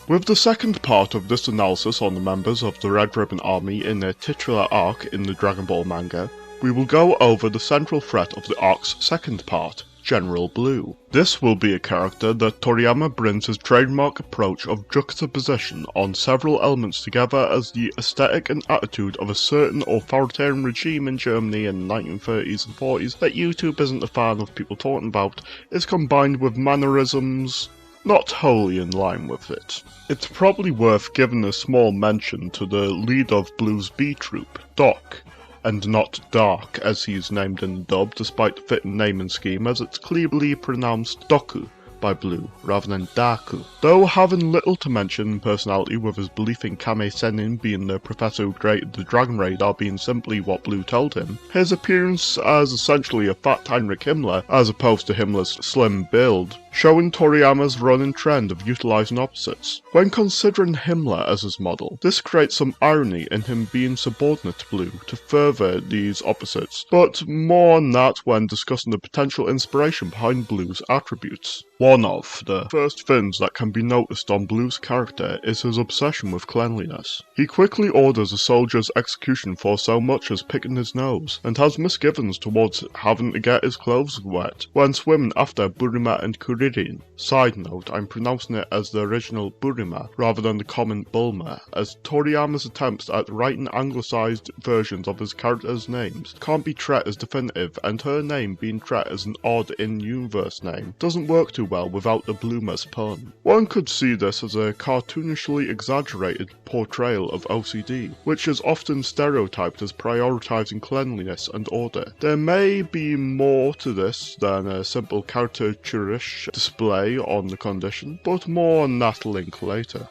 With the second part of this analysis on the members of the Red Ribbon Army in their titular arc in the Dragon Ball manga, we will go over the central threat of the arc's second part, General Blue. This will be a character that Toriyama brings his trademark approach of juxtaposition on several elements together as the aesthetic and attitude of a certain authoritarian regime in Germany in the 1930s and 40s that YouTube isn't a fan of people talking about, is combined with mannerisms not wholly in line with it. It's probably worth giving a small mention to the lead of Blue's B Troop, Doc, and not Dark as he's named in the dub, despite the fitting name and scheme, as it's clearly pronounced Doku by Blue rather than Daku. Though having little to mention in personality, with his belief in Kame Sennin being the professor who created the Dragon Radar being simply what Blue told him, his appearance as essentially a fat Heinrich Himmler as opposed to Himmler's slim build, showing Toriyama's running trend of utilising opposites. When considering Himmler as his model, this creates some irony in him being subordinate to Blue to further these opposites, but more on that when discussing the potential inspiration behind Blue's attributes. One of the first things that can be noticed on Blue's character is his obsession with cleanliness. He quickly orders a soldier's execution for so much as picking his nose, and has misgivings towards having to get his clothes wet when swimming after Burima and Kuririn. Side note, I'm pronouncing it as the original Burima rather than the common Bulma, as Toriyama's attempts at writing anglicised versions of his characters' names can't be treated as definitive, and her name being treated as an odd in-universe name doesn't work too well without the Bloomer's pun. One could see this as a cartoonishly exaggerated portrayal of OCD, which is often stereotyped as prioritising cleanliness and order. There may be more to this than a simple caricaturish display on the condition, but more on that link later.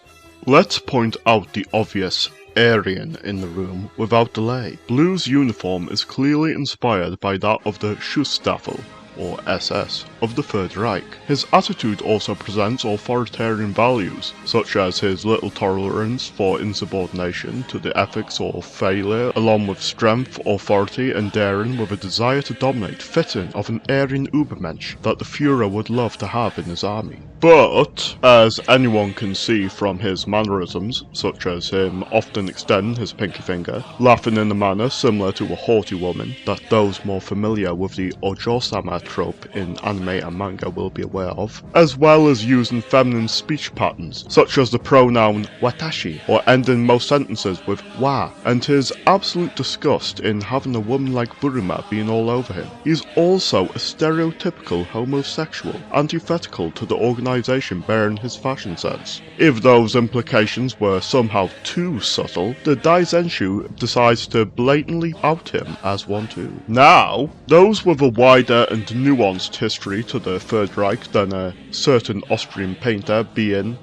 Let's point out the obvious Aryan in the room without delay. Blue's uniform is clearly inspired by that of the Schutzstaffel, or SS, of the Third Reich. His attitude also presents authoritarian values, such as his little tolerance for insubordination to the ethics or failure, along with strength, authority, and daring with a desire to dominate, fitting of an Aryan Übermensch that the Führer would love to have in his army. But, as anyone can see from his mannerisms, such as him often extending his pinky finger, laughing in a manner similar to a haughty woman, that those more familiar with the Ojo-sama trope in anime and manga will be aware of, as well as using feminine speech patterns, such as the pronoun watashi, or ending most sentences with wa, and his absolute disgust in having a woman like Burima being all over him. He's also a stereotypical homosexual, antithetical to the organisation bearing his fashion sense. If those implications were somehow too subtle, the Daizenshu decides to blatantly out him as one too. Now, those with a wider and nuanced history to the Third Reich than a certain Austrian painter being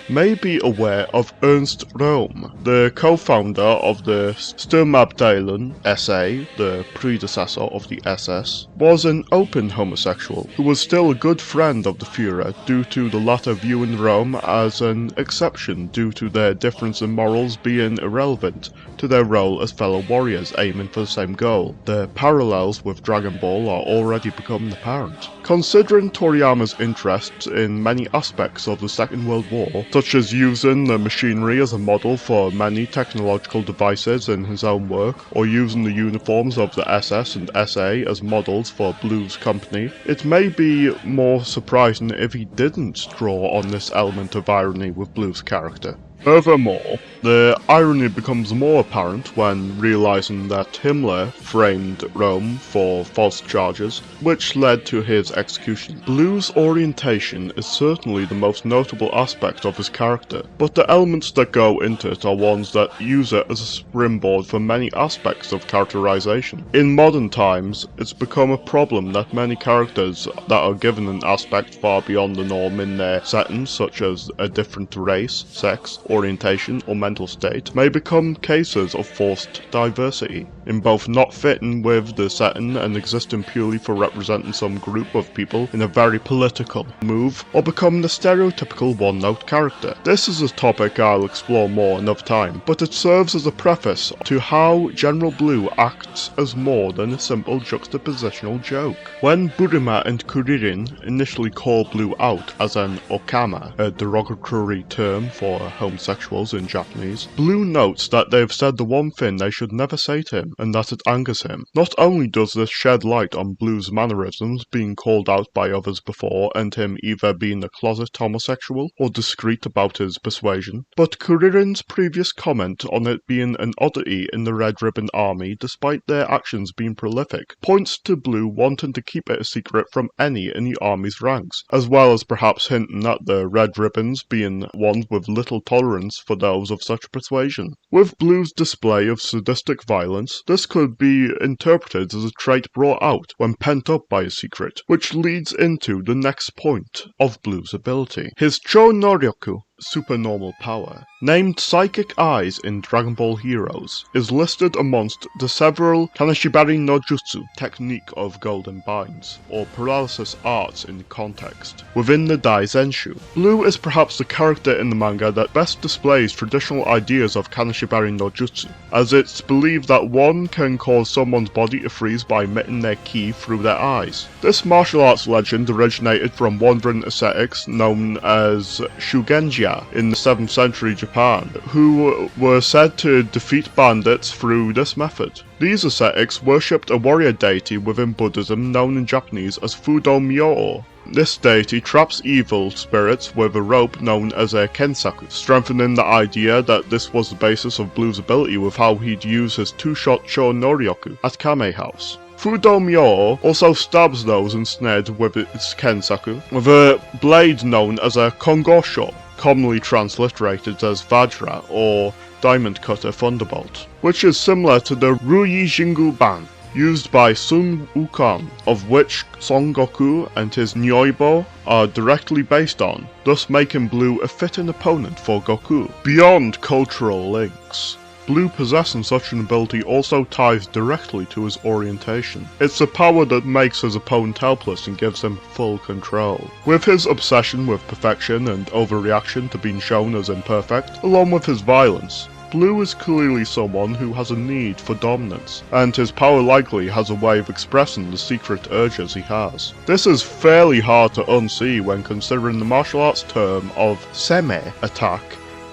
may be aware of Ernst Röhm, the co-founder of the Sturmabteilung SA, the predecessor of the SS, was an open homosexual who was still a good friend of the Führer due to the latter viewing Röhm as an exception due to their difference in morals being irrelevant to their role as fellow warriors aiming for the same goal. The parallels with Dragon Ball are already becoming apparent. Considering Toriyama's interests in many aspects of the Second World War, such as using the machinery as a model for many technological devices in his own work, or using the uniforms of the SS and SA as models for Blue's company, it may be more surprising if he didn't draw on this element of irony with Blue's character. Furthermore, the irony becomes more apparent when realizing that Himmler framed Röhm for false charges, which led to his execution. Blue's orientation is certainly the most notable aspect of his character, but the elements that go into it are ones that use it as a springboard for many aspects of characterization. In modern times, it's become a problem that many characters that are given an aspect far beyond the norm in their settings, such as a different race, sex, orientation, or mental state may become cases of forced diversity, in both not fitting with the setting and existing purely for representing some group of people in a very political move, or become the stereotypical one-note character. This is a topic I'll explore more another time, but it serves as a preface to how General Blue acts as more than a simple juxtapositional joke. When Burima and Kuririn initially call Blue out as an okama, a derogatory term for homosexuals in Japanese, Blue notes that they've said the one thing they should never say to him, and that it angers him. Not only does this shed light on Blue's mannerisms being called out by others before, and him either being a closet homosexual or discreet about his persuasion, but Kuririn's previous comment on it being an oddity in the Red Ribbon Army despite their actions being prolific points to Blue wanting to keep it a secret from any in the army's ranks, as well as perhaps hinting at the Red Ribbons being ones with little tolerance for those of such persuasion. With Blue's display of sadistic violence, this could be interpreted as a trait brought out when pent up by a secret, which leads into the next point of Blue's ability. His Chō-Noryoku, supernormal power, named Psychic Eyes in Dragon Ball Heroes, is listed amongst the several Kaneshibari no Jutsu, technique of golden binds, or paralysis arts in context, within the Daizenshu. Blue is perhaps the character in the manga that best displays traditional ideas of Kaneshibari no Jutsu, as it's believed that one can cause someone's body to freeze by emitting their ki through their eyes. This martial arts legend originated from wandering ascetics known as Shugenja in the 7th century Japan, who were said to defeat bandits through this method. These ascetics worshipped a warrior deity within Buddhism known in Japanese as Fudo Myo. This deity traps evil spirits with a rope known as a kensaku, strengthening the idea that this was the basis of Blue's ability with how he'd use his two-shot Chō-Noryoku at Kame House. Fudo Myo also stabs those ensnared with its kensaku with a blade known as a kongosho, commonly transliterated as Vajra or Diamond Cutter Thunderbolt, which is similar to the Rui Jingu Ban, used by Sun Wukong, of which Son Goku and his Nyoibo are directly based on, thus making Blue a fitting opponent for Goku. Beyond cultural links, Blue possessing such an ability also ties directly to his orientation. It's a power that makes his opponent helpless and gives him full control. With his obsession with perfection and overreaction to being shown as imperfect, along with his violence, Blue is clearly someone who has a need for dominance, and his power likely has a way of expressing the secret urges he has. This is fairly hard to unsee when considering the martial arts term of seme, attack,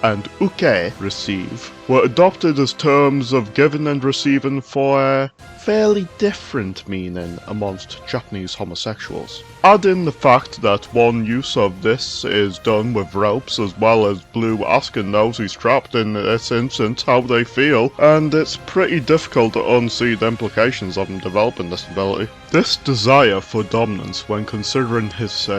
and uke, receive, were adopted as terms of giving and receiving for a fairly different meaning amongst Japanese homosexuals. Add in the fact that one use of this is done with ropes, as well as Blue asking those he's trapped in this instance how they feel, and it's pretty difficult to unsee the implications of him developing this ability. This desire for dominance, when considering his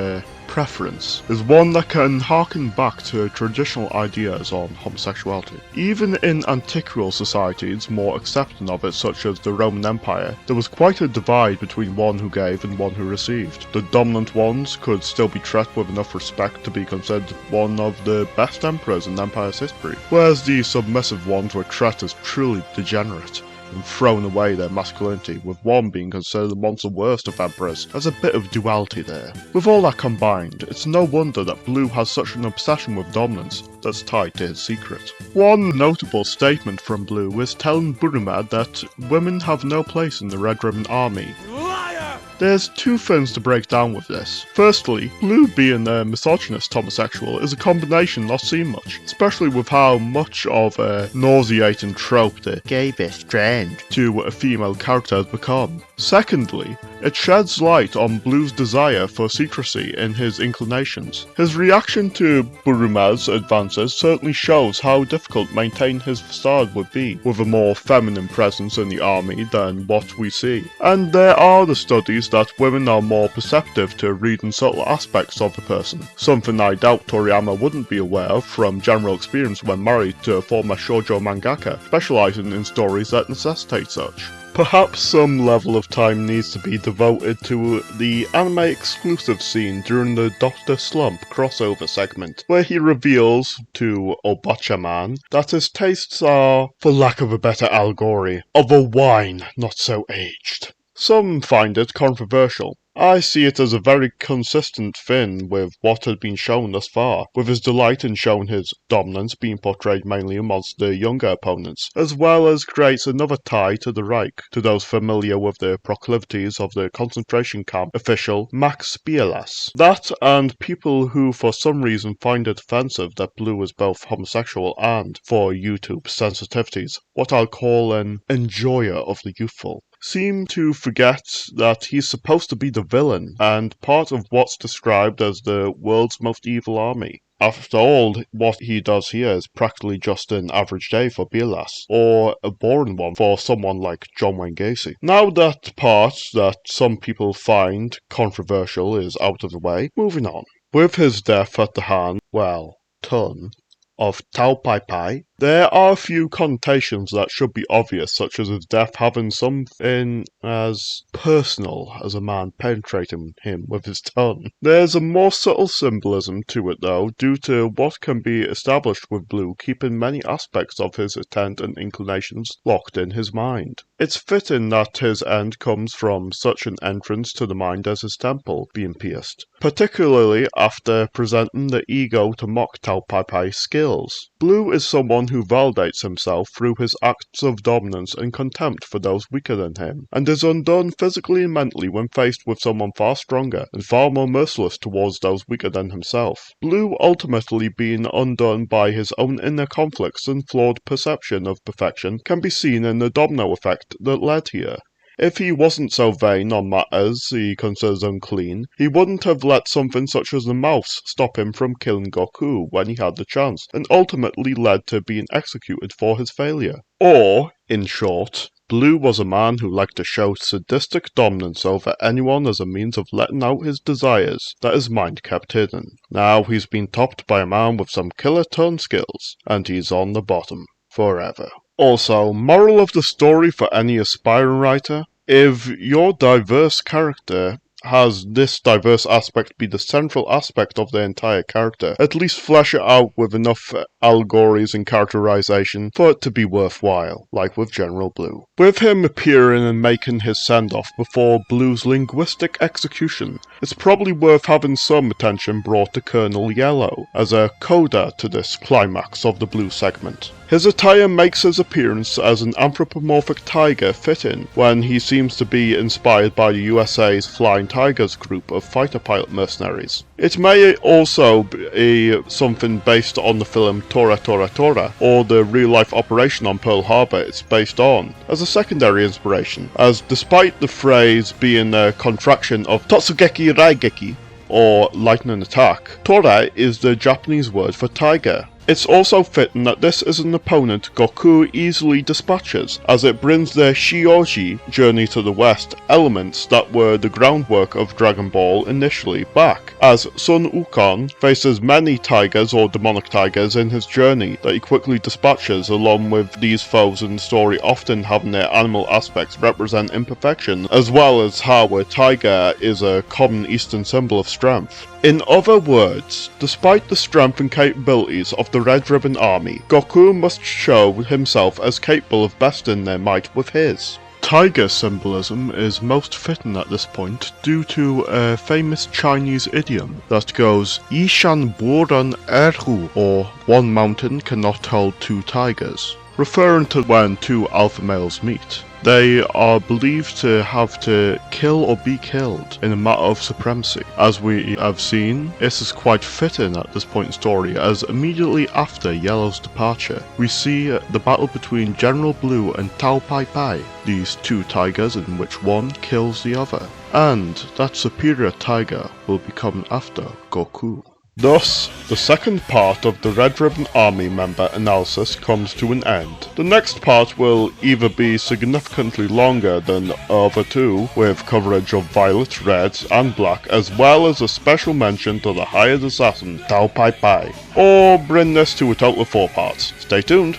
preference, is one that can harken back to traditional ideas on homosexuality. Even in antiqual societies more accepting of it, such as the Roman Empire, there was quite a divide between one who gave and one who received. The dominant ones could still be treated with enough respect to be considered one of the best emperors in the empire's history, whereas the submissive ones were treated as truly degenerate and thrown away their masculinity, with one being considered amongst the worst of emperors. There's a bit of duality there. With all that combined, it's no wonder that Blue has such an obsession with dominance that's tied to his secret. One notable statement from Blue is telling Burima that women have no place in the Red Ribbon Army. There's two things to break down with this. Firstly, Blue being a misogynist homosexual is a combination not seen much, especially with how much of a nauseating trope the gay best friend to a female character has become. Secondly, it sheds light on Blue's desire for secrecy in his inclinations. His reaction to Burima's advances certainly shows how difficult maintaining his facade would be, with a more feminine presence in the army than what we see. And there are the studies that women are more perceptive to reading subtle aspects of a person, something I doubt Toriyama wouldn't be aware of from general experience when married to a former shoujo mangaka, specialising in stories that necessitate such. Perhaps some level of time needs to be devoted to the anime exclusive scene during the Dr. Slump crossover segment, where he reveals to Obacha-man that his tastes are, for lack of a better allegory, of a wine not so aged. Some find it controversial. I see it as a very consistent thing with what has been shown thus far, with his delight in showing his dominance being portrayed mainly amongst the younger opponents, as well as creates another tie to the Reich, to those familiar with the proclivities of the concentration camp official Max Bielas. That and people who for some reason find it offensive that Blue is both homosexual and, for YouTube sensitivities, what I'll call an enjoyer of the youthful, seem to forget that he's supposed to be the villain and part of what's described as the world's most evil army. After all, what he does here is practically just an average day for Bielas, or a boring one for someone like John Wayne Gacy. Now that part that some people find controversial is out of the way, moving on. With his death at the hand, ton of Tao Pai Pai, there are a few connotations that should be obvious, such as his death having something as personal as a man penetrating him with his tongue. There's a more subtle symbolism to it though, due to what can be established with Blue keeping many aspects of his intent and inclinations locked in his mind. It's fitting that his end comes from such an entrance to the mind as his temple being pierced, particularly after presenting the ego to mock Tao Pai Pai's skills. Blue is someone who validates himself through his acts of dominance and contempt for those weaker than him, and is undone physically and mentally when faced with someone far stronger and far more merciless towards those weaker than himself. Blue ultimately being undone by his own inner conflicts and flawed perception of perfection can be seen in the domino effect that led here. If he wasn't so vain on matters he considers unclean, he wouldn't have let something such as the mouse stop him from killing Goku when he had the chance, and ultimately led to being executed for his failure. Or, in short, Blue was a man who liked to show sadistic dominance over anyone as a means of letting out his desires that his mind kept hidden. Now he's been topped by a man with some killer turn skills, and he's on the bottom forever. Also, moral of the story for any aspiring writer: if your diverse character has this diverse aspect be the central aspect of the entire character, at least flesh it out with enough allegories and characterization for it to be worthwhile, like with General Blue. With him appearing and making his send-off before Blue's linguistic execution, it's probably worth having some attention brought to Colonel Yellow as a coda to this climax of the Blue segment. His attire makes his appearance as an anthropomorphic tiger fitting when he seems to be inspired by the USA's Flying Tigers group of fighter pilot mercenaries. It may also be something based on the film Tora Tora Tora, or the real-life operation on Pearl Harbor it's based on, as a secondary inspiration, as despite the phrase being a contraction of Totsugeki Raigeki, or lightning attack, Tora is the Japanese word for tiger. It's also fitting that this is an opponent Goku easily dispatches, as it brings the Shioji journey to the west elements that were the groundwork of Dragon Ball initially back, as Sun Wukong faces many tigers or demonic tigers in his journey that he quickly dispatches, along with these foes in the story often having their animal aspects represent imperfection, as well as how a tiger is a common Eastern symbol of strength. In other words, despite the strength and capabilities of the Red Ribbon Army, Goku must show himself as capable of besting their might with his. Tiger symbolism is most fitting at this point due to a famous Chinese idiom that goes Yishan Boran Erhu, or one mountain cannot hold two tigers, referring to when two alpha males meet. They are believed to have to kill or be killed in a matter of supremacy. As we have seen, this is quite fitting at this point in story, as immediately after Yellow's departure, we see the battle between General Blue and Tao Pai Pai, these two tigers in which one kills the other, and that superior tiger will be coming after Goku. Thus, the second part of the Red Ribbon Army member analysis comes to an end. The next part will either be significantly longer than the other two, with coverage of Violet, Red, and Black, as well as a special mention to the hired assassin Tao Pai Pai, or bring this to a total of 4 parts. Stay tuned!